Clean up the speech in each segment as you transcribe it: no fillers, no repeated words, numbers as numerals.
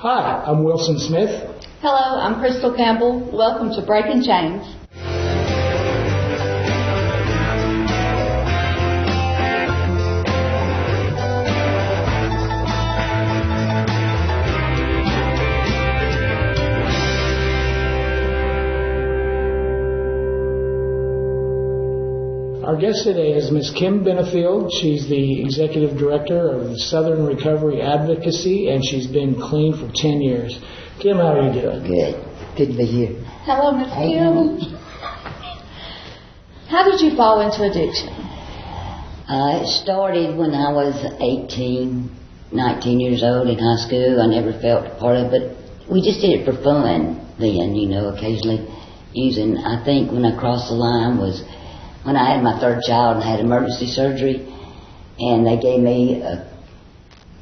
Hi, I'm Wilson Smith. Hello, I'm Cristal Campbell. Welcome to Breaking Chains. Our guest today is Ms. Kim Benefield. She's the Executive Director of the Southern Recovery Advocacy, and she's been clean for 10 years. Kim, how are you doing? Good. Good to be here. Hello, Ms. Kim. How did you fall into addiction? It started when I was 18, 19 years old in high school. I never felt a part of it, but we just did it for fun then, occasionally using. I think when I crossed the line was when I had my third child and I had emergency surgery, and they gave me a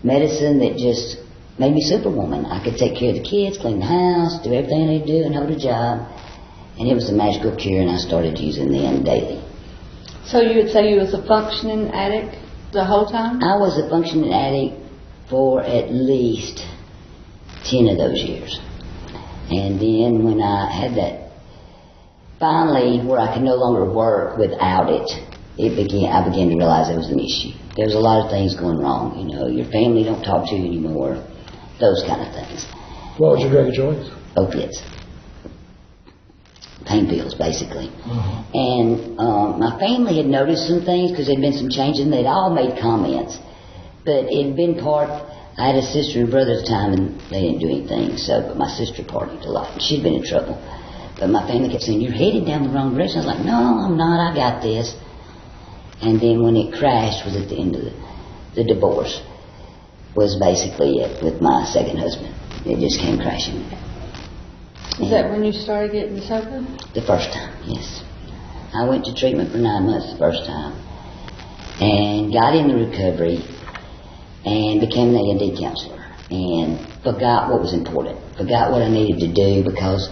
medicine that just made me superwoman. I could take care of the kids, clean the house, do everything I need to do, and hold a job. And it was a magical cure, and I started using them daily. So you would say you was a functioning addict the whole time? I was a functioning addict for at least 10 of those years. And then when I had that finally, where I could no longer work without it, I began to realize there was an issue. There was a lot of things going wrong. Your family don't talk to you anymore, those kind of things. What was your drug of choice? Opiates. Pain pills, basically. Mm-hmm. And my family had noticed some things because there'd been some changes, and they'd all made comments. But it'd been I had a sister and brother at the time, and they didn't do anything. But my sister partied a lot, and she'd been in trouble. But my family kept saying, "You're headed down the wrong direction." I was like, "No, I'm not. I got this." And then when it crashed was at the end of the divorce. Was basically it with my second husband. It just came crashing. Is that when you started getting sober? The first time, yes. I went to treatment for 9 months the first time, and got into recovery, and became an A&D counselor, and forgot what was important. Forgot what I needed to do because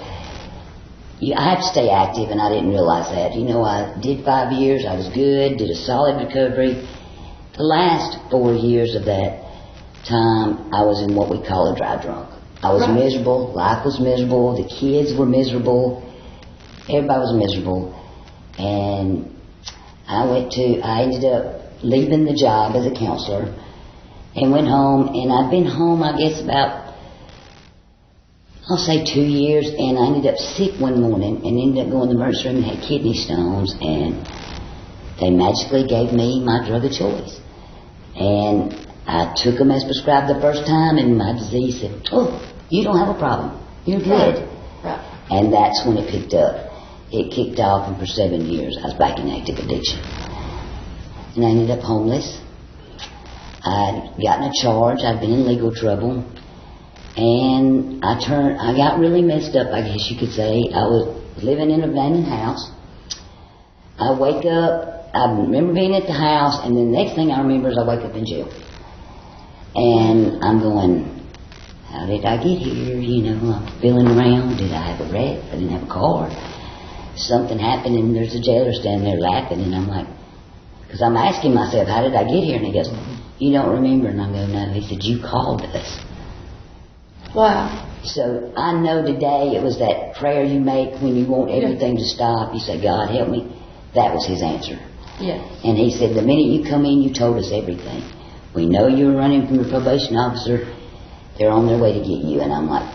I had to stay active, and I didn't realize that. I did 5 years. I was good, did a solid recovery. The last 4 years of that time, I was in what we call a dry drunk. I was miserable. Life was miserable. The kids were miserable. Everybody was miserable. And I ended up leaving the job as a counselor and went home. And I'd been home, I guess, about I'll say 2 years, and I ended up sick one morning and ended up going to the emergency room and had kidney stones, and they magically gave me my drug of choice. And I took them as prescribed the first time, and my disease said, "Oh, you don't have a problem. You're good." Right. And that's when it picked up. It kicked off, and for 7 years I was back in active addiction. And I ended up homeless. I'd gotten a charge. I'd been in legal trouble. And I got really messed up, I guess you could say. I was living in an abandoned house. I wake up, I remember being at the house, and then the next thing I remember is I wake up in jail. And I'm going, how did I get here? I'm feeling around. Did I have a wreck? I didn't have a car. Something happened, and there's a jailer standing there laughing, and I'm like, because I'm asking myself, how did I get here? And he goes, "You don't remember?" And I go, "No." He said, "You called us." Wow. So I know today it was that prayer you make when you want everything to stop. You say, "God, help me." That was his answer. Yes. And he said, "The minute you come in, you told us everything. We know you were running from your probation officer. They're on their way to get you." And I'm like,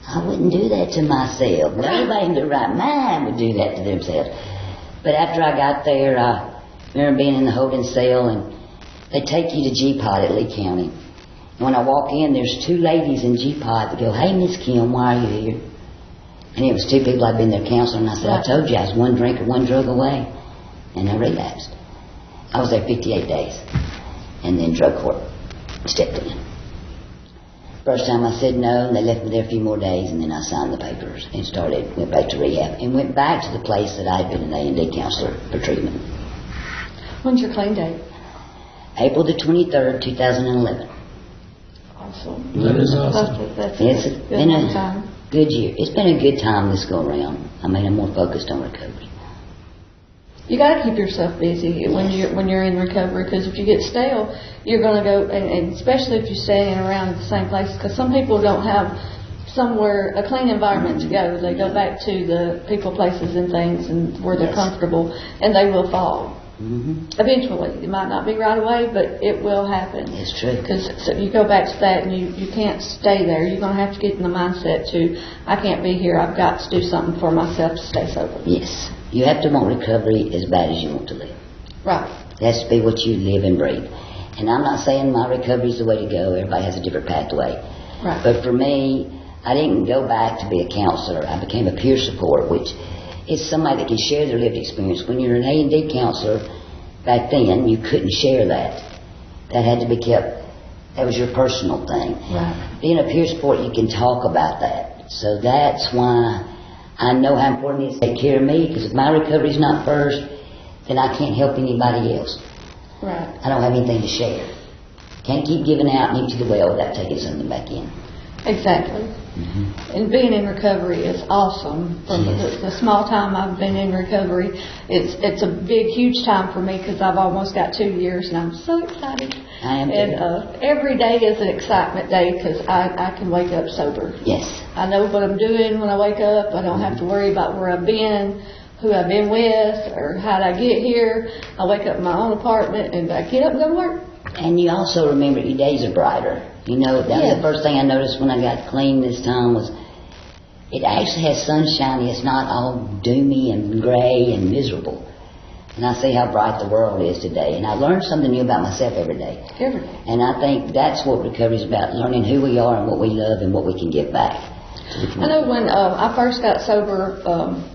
I wouldn't do that to myself. Nobody in their right mind would do that to themselves. But after I got there, I remember being in the holding cell, and they take you to G-Pod at Lee County. When I walk in, there's 2 ladies in G-Pod that go, "Hey, Miss Kim, why are you here?" And it was 2 people I'd been their counselor, and I said, "I told you I was 1 drink or 1 drug away." And I relapsed. I was there 58 days. And then drug court stepped in. First time I said no, and they left me there a few more days, and then I signed the papers and went back to rehab, and went back to the place that I had been an A&D counselor for treatment. When's your clean date? April the 23rd, 2011. Awesome. That is awesome. That's been a time. good year. It's been a good time this go around. I'm more focused on recovery. You got to keep yourself busy when you're in recovery, because if you get stale, you're going to go, and especially if you're staying around the same place, because some people don't have somewhere, a clean environment to go. They go back to the people, places, and things, and where they're comfortable, and they will fall. Eventually. It might not be right away, but it will happen. It's true. Because you go back to that, and you can't stay there. You're going to have to get in the mindset to, I can't be here. I've got to do something for myself to stay sober. Yes. You have to want recovery as bad as you want to live. Right. It has to be what you live and breathe. And I'm not saying my recovery is the way to go. Everybody has a different pathway. Right. But for me, I didn't go back to be a counselor. I became a peer support, which is somebody that can share their lived experience. When you're an A&D counselor, back then, you couldn't share that. That had to be kept, that was your personal thing. Right. Being a peer support, you can talk about that. So that's why I know how important it is to take care of me, because if my recovery's not first, then I can't help anybody else. Right. I don't have anything to share. Can't keep giving out and empty the well without taking something back in. Exactly. And being in recovery is awesome. From the small time I've been in recovery, it's a big, huge time for me, because I've almost got 2 years, and I'm so excited. I am too. And every day is an excitement day, because I can wake up sober. Yes. I know what I'm doing when I wake up. I don't have to worry about where I've been, who I've been with, or how did I get here. I wake up in my own apartment, and I get up and go to work. And you also remember your days are brighter. You know, that was the first thing I noticed when I got clean this time was it actually has sunshine. It's not all doomy and gray and miserable. And I see how bright the world is today. And I learned something new about myself every day. Every day. And I think that's what recovery is about, learning who we are and what we love and what we can give back. I know when I first got sober,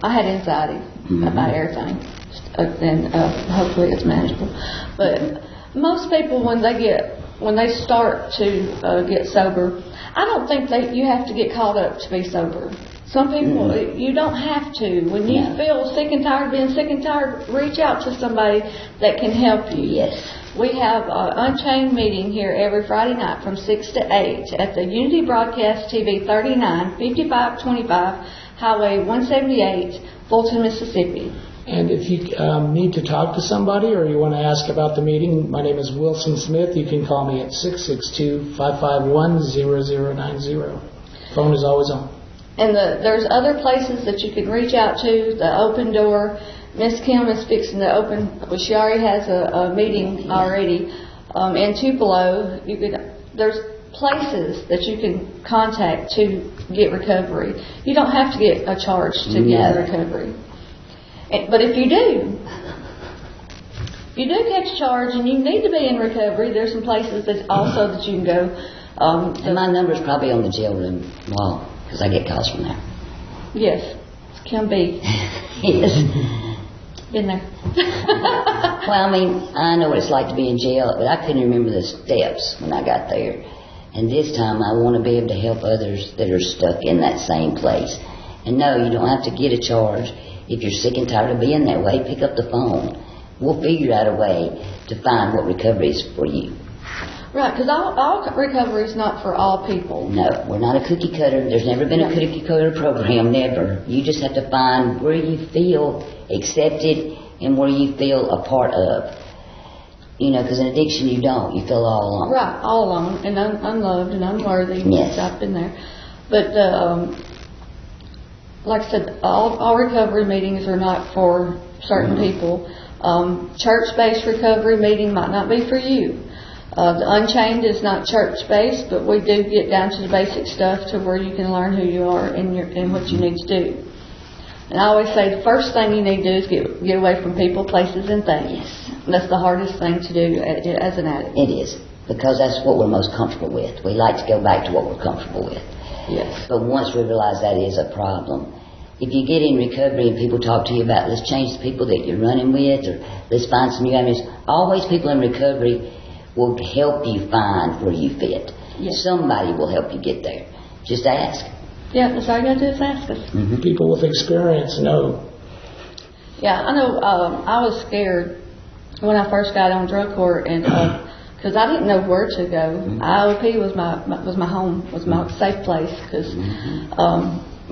I had anxiety about everything. And hopefully it's manageable. But most people, when they start to get sober, I don't think that you have to get caught up to be sober. Some people, you don't have to. When you feel sick and tired of being sick and tired, reach out to somebody that can help you. Yes. We have an Unchained meeting here every Friday night from 6 to 8 at the Unity Broadcast TV 39, 5525 Highway 178, Fulton, Mississippi. And if you need to talk to somebody or you want to ask about the meeting, my name is Wilson Smith. You can call me at 662-551-0090. Phone is always on. And there's other places that you can reach out to. The Open Door. Miss Kim is fixing to open. Well, she already has a meeting already in Tupelo. There's places that you can contact to get recovery. You don't have to get a charge to get recovery. But if you do catch charge and you need to be in recovery, there's some places that also that you can go. And my number's probably on the jail room wall, because I get calls from there. Yes, it's Kim B. Yes. Been there. Well, I mean, I know what it's like to be in jail, but I couldn't remember the steps when I got there. And this time I want to be able to help others that are stuck in that same place. And no, you don't have to get a charge. If you're sick and tired of being that way, pick up the phone. We'll figure out a way to find what recovery is for you. Right, because all recovery is not for all people. No, we're not a cookie cutter. There's never been a cookie cutter program, never. You just have to find where you feel accepted and where you feel a part of. You know, because in addiction you don't. You feel all alone. Right, all alone and unloved and unworthy. Yes. I've been there. But like I said, all recovery meetings are not for certain people. Church-based recovery meeting might not be for you. The Unchained is not church-based, but we do get down to the basic stuff to where you can learn who you are and what you need to do. And I always say the first thing you need to do is get away from people, places, and things. Yes. And that's the hardest thing to do as an addict. It is, because that's what we're most comfortable with. We like to go back to what we're comfortable with. Yes. But once we realize that is a problem, if you get in recovery and people talk to you about, let's change the people that you're running with, or let's find some new avenues, always people in recovery will help you find where you fit. Yes. Somebody will help you get there. Just ask. Yeah, that's all you got to do is ask us. Mm-hmm. People with experience know. Yeah, I know. I was scared when I first got on drug court, and because I didn't know where to go. IOP was my home, was my safe place, because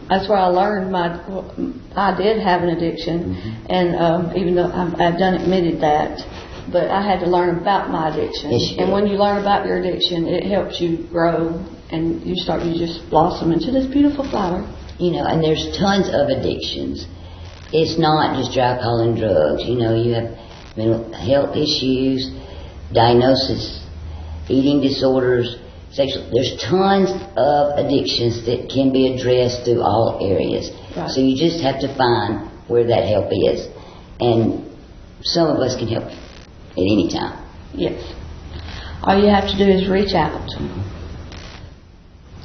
that's where I learned I did have an addiction, and even though I've done admitted that, but I had to learn about my addiction. Yes, and when you learn about your addiction, it helps you grow, and you just blossom into this beautiful flower. You know, and there's tons of addictions. It's not just dry alcohol and drugs. You know, you have mental health issues, diagnosis, eating disorders, sexual. There's tons of addictions that can be addressed through all areas. Right. So you just have to find where that help is. And some of us can help at any time. Yes. All you have to do is reach out.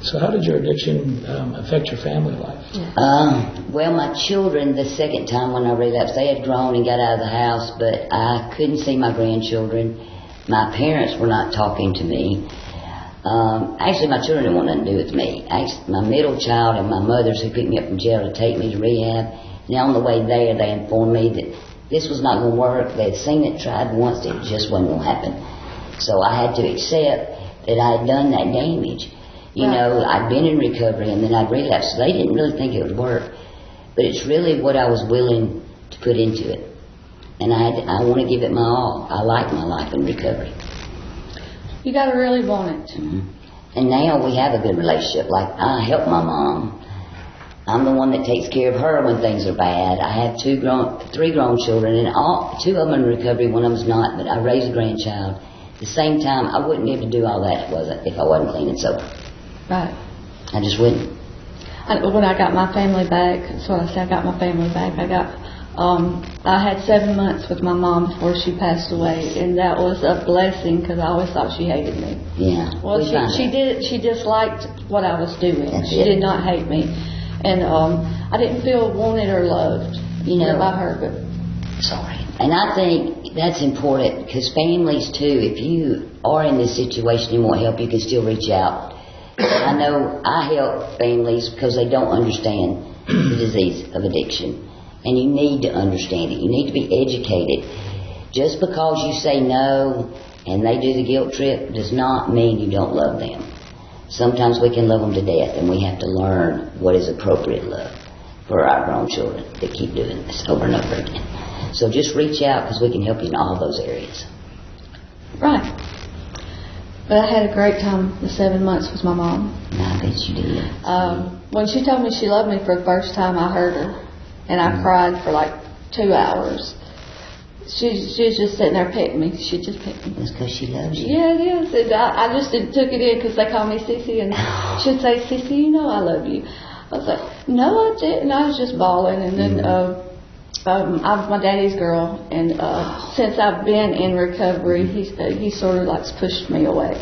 So how did your addiction affect your family life? Well, my children, the second time when I relapsed, they had grown and got out of the house, but I couldn't see my grandchildren. My parents were not talking to me. Actually, my children didn't want nothing to do with me. Actually, my middle child and my mother's who picked me up from jail to take me to rehab. Now on the way there, they informed me that this was not going to work. They had seen it, tried once, it just wasn't going to happen. So I had to accept that I had done that damage. You know, I'd been in recovery and then I'd relapsed. So they didn't really think it would work. But it's really what I was willing to put into it. And I want to give it my all. I like my life in recovery. You got to really want it. And now we have a good relationship. Like, I help my mom. I'm the one that takes care of her when things are bad. I have three grown children, and two of them in recovery, one of them's not, but I raised a grandchild. At the same time, I wouldn't be able to do all that if I wasn't clean and sober. Right. I just wouldn't. When I got my family back, that's what I said, I got my family back. I had 7 months with my mom before she passed away, and that was a blessing because I always thought she hated me. Yeah. Well, she disliked what I was doing. She did not hate me, and I didn't feel wanted or loved, by her. But sorry. And I think that's important because families too. If you are in this situation and want help, you can still reach out. I know I help families because they don't understand the disease of addiction. And you need to understand it. You need to be educated. Just because you say no and they do the guilt trip does not mean you don't love them. Sometimes we can love them to death, and we have to learn what is appropriate love for our grown children that keep doing this over and over again. So just reach out because we can help you in all those areas. Right. But I had a great time the 7 months with my mom. I bet you did. When she told me she loved me for the first time, I heard her. And I cried for like 2 hours. She was just sitting there petting me. She just petted me. It's because she loves you. Yeah, it is. And I just took it in because they call me Sissy. And she'd say, Sissy, you know I love you. I was like, no, I didn't. I was just bawling. And then I was my daddy's girl. And since I've been in recovery, he sort of like pushed me away.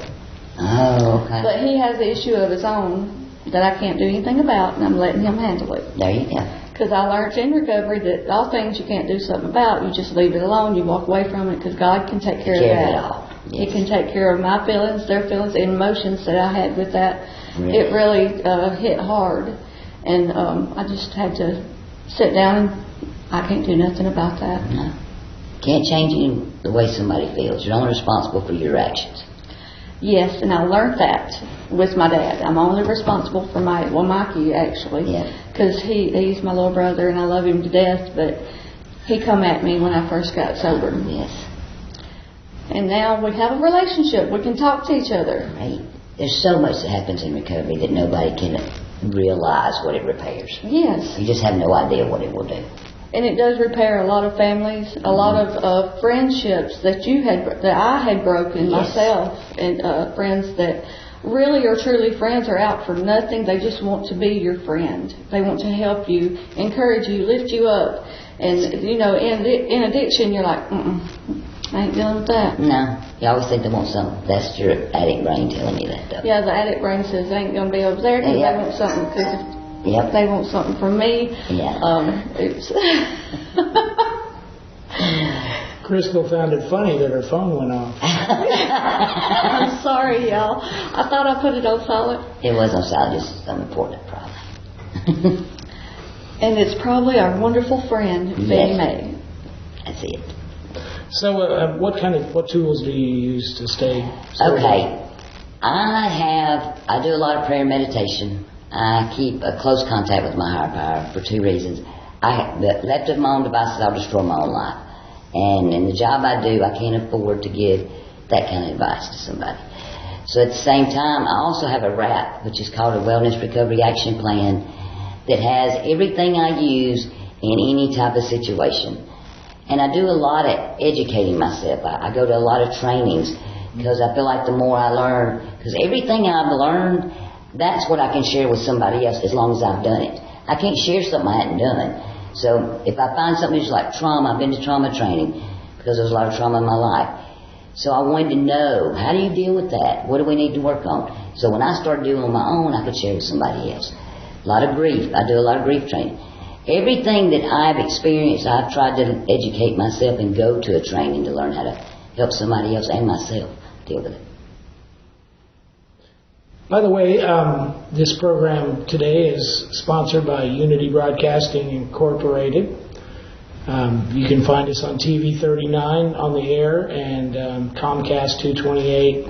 Oh, okay. But he has an issue of his own that I can't do anything about. And I'm letting him handle it. There you go. Because I learned in recovery that all things you can't do something about, you just leave it alone, you walk away from it, because God can take care of that. All. Yes. He can take care of my feelings, their feelings, and emotions that I had with that. Really? It really hit hard, and I just had to sit down and I can't do nothing about that. No. Can't change the way somebody feels. You're only responsible for your actions. Yes, and I learned that with my dad. I'm only responsible for Mikey actually, because he's my little brother and I love him to death, but he come at me when I first got sober. Yes. And now we have a relationship. We can talk to each other. Right. There's so much that happens in recovery that nobody can realize what it repairs. Yes. You just have no idea what it will do. And it does repair a lot of families, a lot of friendships that I had broken myself, and friends that really are truly friends are out for nothing. They just want to be your friend. They want to help you, encourage you, lift you up. And in addiction, you're like, I ain't dealing with that. No, you always think they want something. That's your addict brain telling you that, though. Yeah, the addict brain says they ain't gonna be over there because they want something. Because if they want something from me. Oops. Cristal found it funny that her phone went off. I'm sorry, y'all. I thought I put it on silent. It was on silent, just something important, probably. And it's probably our wonderful friend, Betty May. That's it. So, what tools do you use to stay sober? Okay. I do a lot of prayer and meditation. I keep a close contact with my higher power for 2 reasons. Left of my own devices, I'll destroy my own life. And in the job I do, I can't afford to give that kind of advice to somebody. So at the same time, I also have a RAP, which is called a Wellness Recovery Action Plan, that has everything I use in any type of situation. And I do a lot of educating myself. I go to a lot of trainings because I feel like the more I learn, because everything I've learned, that's what I can share with somebody else as long as I've done it. I can't share something I hadn't done. So if I find something that's like trauma, I've been to trauma training because there's a lot of trauma in my life. So I wanted to know, how do you deal with that? What do we need to work on? So when I started doing it on my own, I could share with somebody else. A lot of grief. I do a lot of grief training. Everything that I've experienced, I've tried to educate myself and go to a training to learn how to help somebody else and myself deal with it. By the way, this program today is sponsored by Unity Broadcasting Incorporated. You can find us on TV 39 on the air and Comcast 228,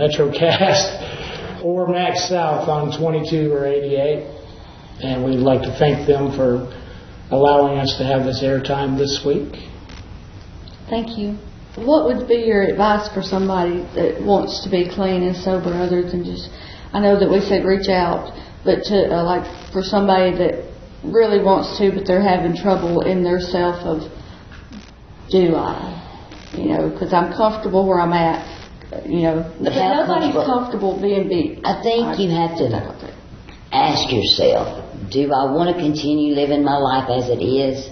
Metrocast or Max South on 22 or 88. And we'd like to thank them for allowing us to have this airtime this week. Thank you. What would be your advice for somebody that wants to be clean and sober other than just, I know that we said reach out, but to like for somebody that really wants to, but they're having trouble in their self of, do I? Because I'm comfortable where I'm at, but nobody's comfortable being beat. I think you have to ask yourself, do I want to continue living my life as it is?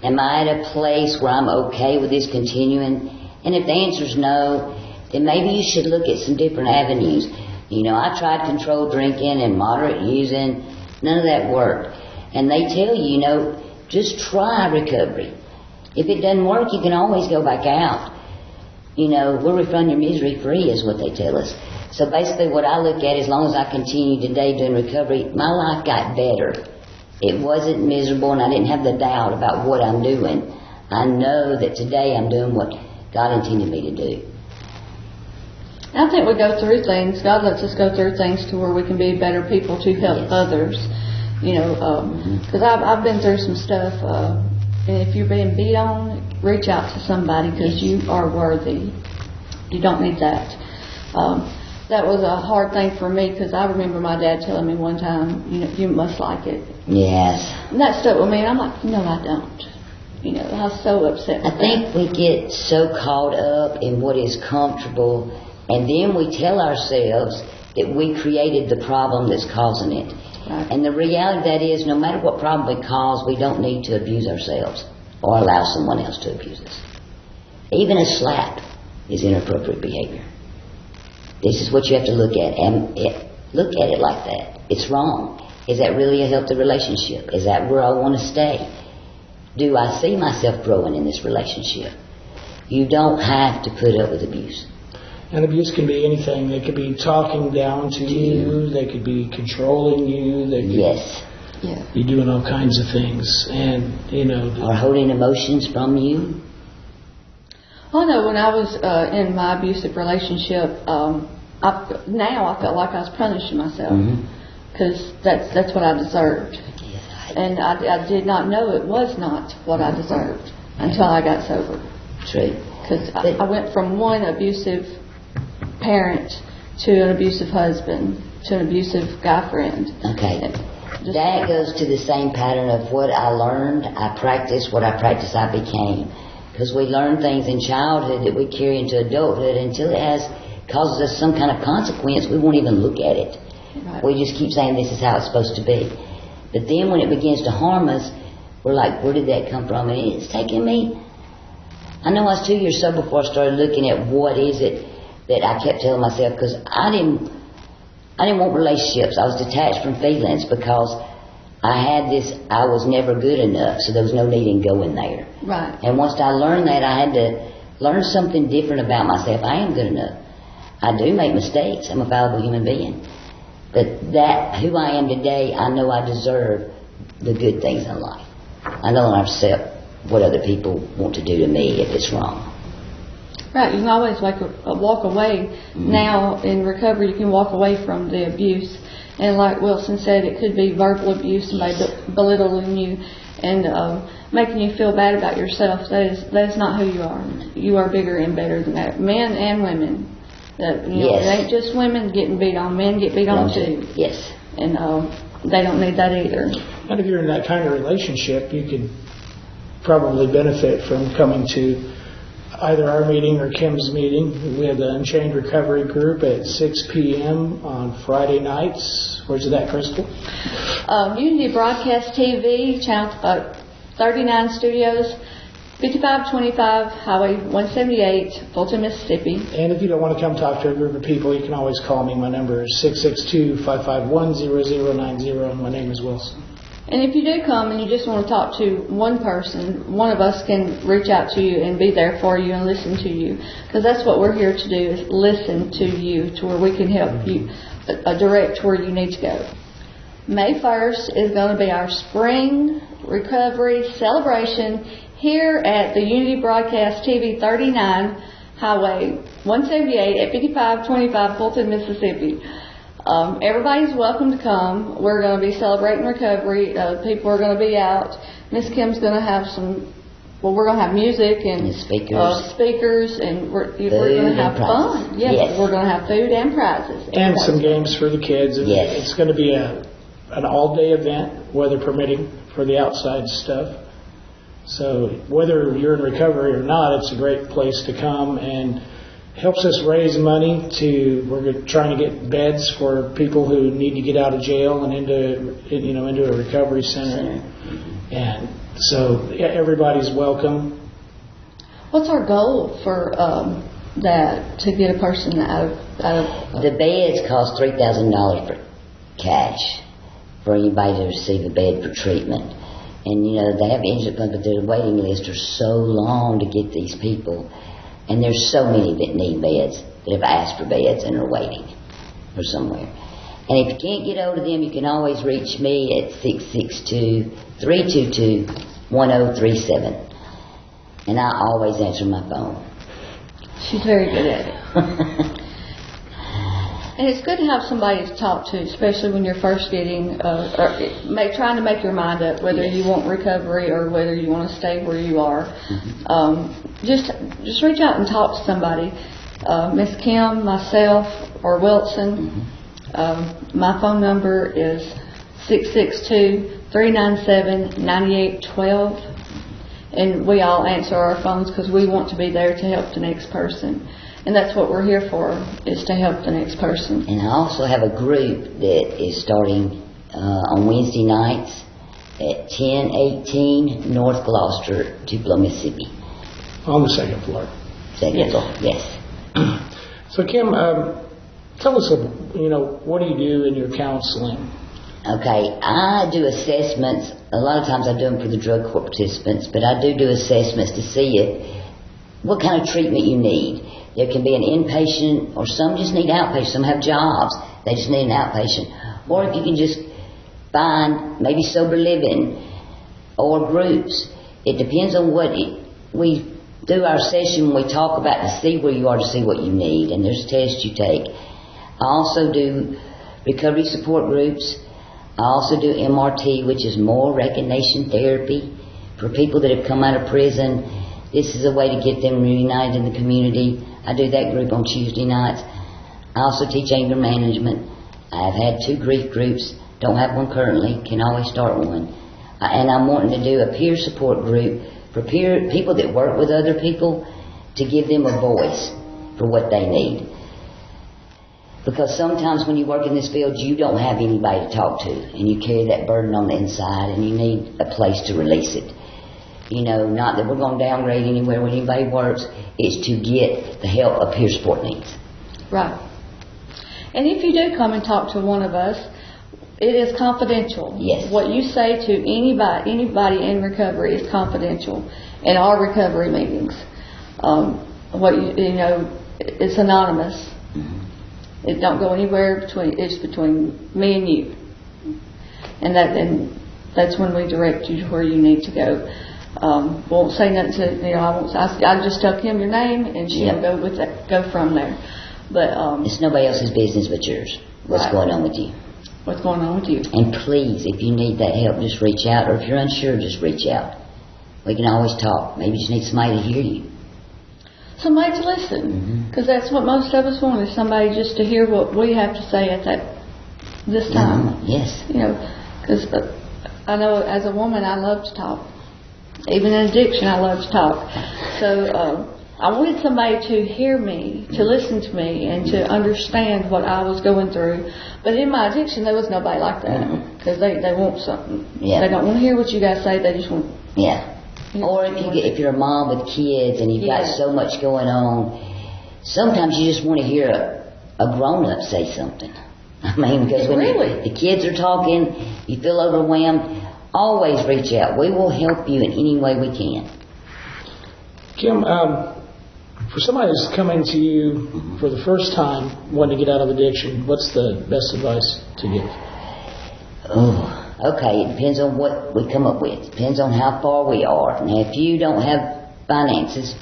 Am I at a place where I'm okay with this continuing? And if the answer is no, then maybe you should look at some different avenues. I tried controlled drinking and moderate using. None of that worked. And they tell you, just try recovery. If it doesn't work, you can always go back out. We'll refund your misery free is what they tell us. So basically what I look at, as long as I continue today doing recovery, my life got better. It wasn't miserable and I didn't have the doubt about what I'm doing. I know that today I'm doing what God intended me to do. I think we go through things. God lets us go through things to where we can be better people to help others. Because I've been through some stuff. And if you're being beat on, reach out to somebody because you are worthy. You don't need that. That was a hard thing for me because I remember my dad telling me one time, you must like it. Yes. And that stuck with me. And I'm like, no, I don't. I was so upset with I think we get so caught up in what is comfortable, and then we tell ourselves that we created the problem that's causing it. Right. And the reality of that is, no matter what problem we cause, we don't need to abuse ourselves or allow someone else to abuse us. Even a slap is inappropriate behavior. This is what you have to look at. And look at it like that. It's wrong. Is that really a healthy relationship? Is that where I want to stay? Do I see myself growing in this relationship? You don't have to put up with abuse. And abuse can be anything. They could be talking down to you. They could be controlling you. They could be doing all kinds of things. And, or holding emotions from you. Well, no, when I was in my abusive relationship, now I felt like I was punishing myself because that's what I deserved. And I did not know it was not what I deserved until I got sober. True. Because I went from one abusive parent to an abusive husband to an abusive guy friend. Okay. That goes to the same pattern of what I learned, I practiced, what I practiced, I became. Because we learn things in childhood that we carry into adulthood until it causes us some kind of consequence, we won't even look at it. Right. We just keep saying this is how it's supposed to be. But then when it begins to harm us, we're like, where did that come from? And it's taken me. I know I was 2 years sober before I started looking at what is it that I kept telling myself, because I didn't want relationships. I was detached from feelings because I was never good enough, so there was no need in going there. Right. And once I learned that, I had to learn something different about myself. I am good enough. I do make mistakes. I'm a fallible human being. But who I am today, I know I deserve the good things in life. I don't accept what other people want to do to me if it's wrong. Right, you can always walk away. Now in recovery, you can walk away from the abuse, and like Wilson said, it could be verbal abuse, somebody belittling you and making you feel bad about yourself. That is not who you are. You are bigger and better than that. Men and women. It ain't just women getting beat on. Men get beat on too. Yes. And they don't need that either. And if you're in that kind of relationship, you could probably benefit from coming to either our meeting or Kim's meeting. We have the Unchained Recovery Group at 6 p.m. on Friday nights. Where's it at, Cristal? Unity Broadcast TV, Channel 39 Studios, 5525 Highway 178, Fulton, Mississippi. And if you don't want to come talk to a group of people, you can always call me. My number is 662-551-0090. My name is Wilson. And if you do come and you just want to talk to one person, one of us can reach out to you and be there for you and listen to you. Because that's what we're here to do, is listen to you to where we can help you direct where you need to go. May 1st is going to be our spring recovery celebration here at the Unity Broadcast TV 39 Highway 178 at 5525 Fulton, Mississippi. Everybody's welcome to come. We're going to be celebrating recovery. People are going to be out. Miss Kim's going to have we're going to have music and speakers, and we're going to have fun. Yes, we're going to have food and prizes. And some games for the kids. Yes. It's going to be an all-day event, weather permitting, for the outside stuff. So whether you're in recovery or not, it's a great place to come, and helps us raise money we're trying to get beds for people who need to get out of jail and into a recovery center. And so everybody's welcome. What's our goal for that, to get a person out of the beds cost $3,000 for cash for anybody to receive a bed for treatment. And they have insurance, but the waiting lists are so long to get these people. And there's so many that need beds, that have asked for beds and are waiting for somewhere. And if you can't get hold of them, you can always reach me at 662-322-1037. And I always answer my phone. She's very good at it. And it's good to have somebody to talk to, especially when you're first getting, trying to make your mind up whether you want recovery or whether you want to stay where you are. Just reach out and talk to somebody. Miss Kim, myself, or Wilson. My phone number is 662-397-9812. And we all answer our phones because we want to be there to help the next person. And that's what we're here for, is to help the next person. And I also have a group that is starting on Wednesday nights at 1018 North Gloucester, Tupelo, Mississippi. On the second floor. Second floor, yes. So Kim, tell us, what do you do in your counseling? Okay, I do assessments. A lot of times I do them for the drug court participants, but I do assessments to see what kind of treatment you need. There can be an inpatient, or some just need outpatient. Some have jobs, they just need an outpatient. Or if you can just find maybe sober living or groups. It depends on what we do our session. We talk about to see where you are, to see what you need, and there's tests you take. I also do recovery support groups. I also do MRT, which is moral recognition therapy for people that have come out of prison. This is a way to get them reunited in the community. I do that group on Tuesday nights. I also teach anger management. I've had 2 grief groups. Don't have one currently. Can always start one. And I'm wanting to do a peer support group for people that work with other people, to give them a voice for what they need. Because sometimes when you work in this field, you don't have anybody to talk to, and you carry that burden on the inside, and you need a place to release it. Not that we're going to downgrade anywhere when anybody works. It's to get the help a peer support needs. Right. And if you do come and talk to one of us, it is confidential. Yes. What you say to anybody in recovery is confidential in our recovery meetings. It's anonymous. Mm-hmm. It don't go anywhere it's between me and you. And that's when we direct you to where you need to go. Won't say nothing to, I just tell Kim your name, and she'll go from there. But it's nobody else's business but yours. What's going on with you? What's going on with you? And please, if you need that help, just reach out. Or if you're unsure, just reach out. We can always talk. Maybe you just need somebody to hear you. Somebody to listen, because that's what most of us want, is somebody just to hear what we have to say at this time. Yes. Because I know as a woman I love to talk. Even in addiction I love to talk. So I wanted somebody to hear me, to listen to me, and to understand what I was going through. But in my addiction there was nobody like that, because they want something. Yeah. They don't want to hear what you guys say, they just want... Yeah. Or if you're a mom with kids and you've got so much going on, sometimes you just want to hear a grown-up say something. I mean, because when the kids are talking, you feel overwhelmed, always reach out. We will help you in any way we can. Kim, for somebody who's coming to you for the first time wanting to get out of addiction, what's the best advice to give? Okay, it depends on what we come up with. It depends on how far we are. Now, if you don't have finances,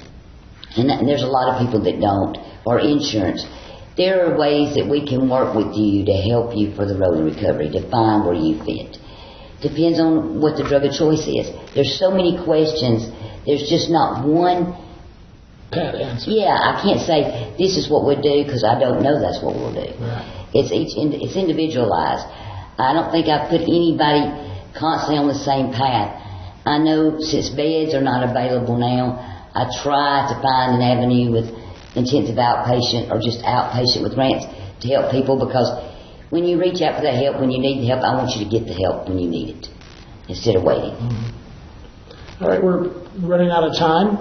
and there's a lot of people that don't, or insurance, there are ways that we can work with you to help you for the road to recovery, to find where you fit. Depends on what the drug of choice is. There's so many questions. There's just not one pat answer. Yeah, I can't say this is what we'll do because I don't know that's what we'll do. Right. It's individualized. I don't think I've put anybody constantly on the same path. I know since beds are not available now, I try to find an avenue with intensive outpatient or just outpatient with grants to help people, because when you reach out for that help, when you need the help, I want you to get the help when you need it instead of waiting. Mm-hmm. All right, we're running out of time.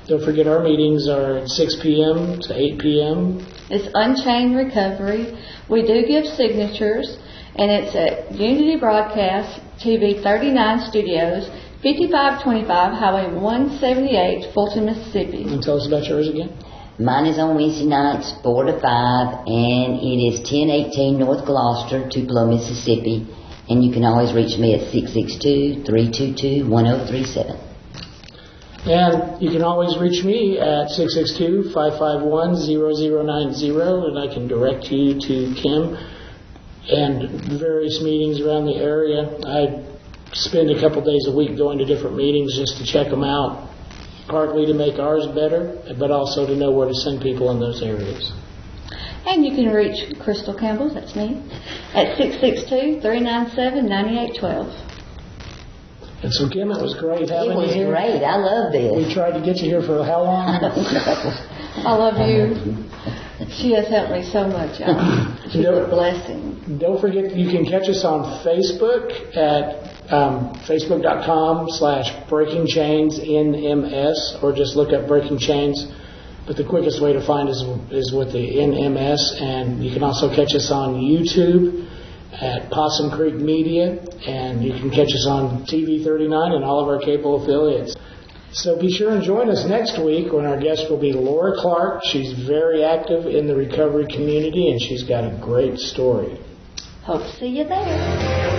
Don't forget our meetings are at 6 p.m. to 8 p.m. It's Unchained Recovery. We do give signatures, and it's at Unity Broadcast TV 39 Studios, 5525 Highway 178, Fulton, Mississippi. And tell us about yours again. Mine is on Wednesday nights, 4 to 5, and it is 1018 North Gloucester, Tupelo, Mississippi. And you can always reach me at 662-322-1037. And you can always reach me at 662-551-0090, and I can direct you to Kim and various meetings around the area. I spend a couple days a week going to different meetings just to check them out, partly to make ours better, but also to know where to send people in those areas. And you can reach Cristal Campbell, that's me, at 662-397-9812. And so, Kim, it was great having you here. It was great. I love this. We tried to get you here for how long? I love you. She has helped me so much. She's a blessing. Don't forget, you can catch us on Facebook at facebook.com/BreakingChainsNMS, or just look up Breaking Chains. But the quickest way to find us is with the NMS. And you can also catch us on YouTube at Possum Creek Media, and you can catch us on TV 39 and all of our cable affiliates. So be sure and join us next week when our guest will be Laura Clark. She's very active in the recovery community, and she's got a great story. Hope to see you there.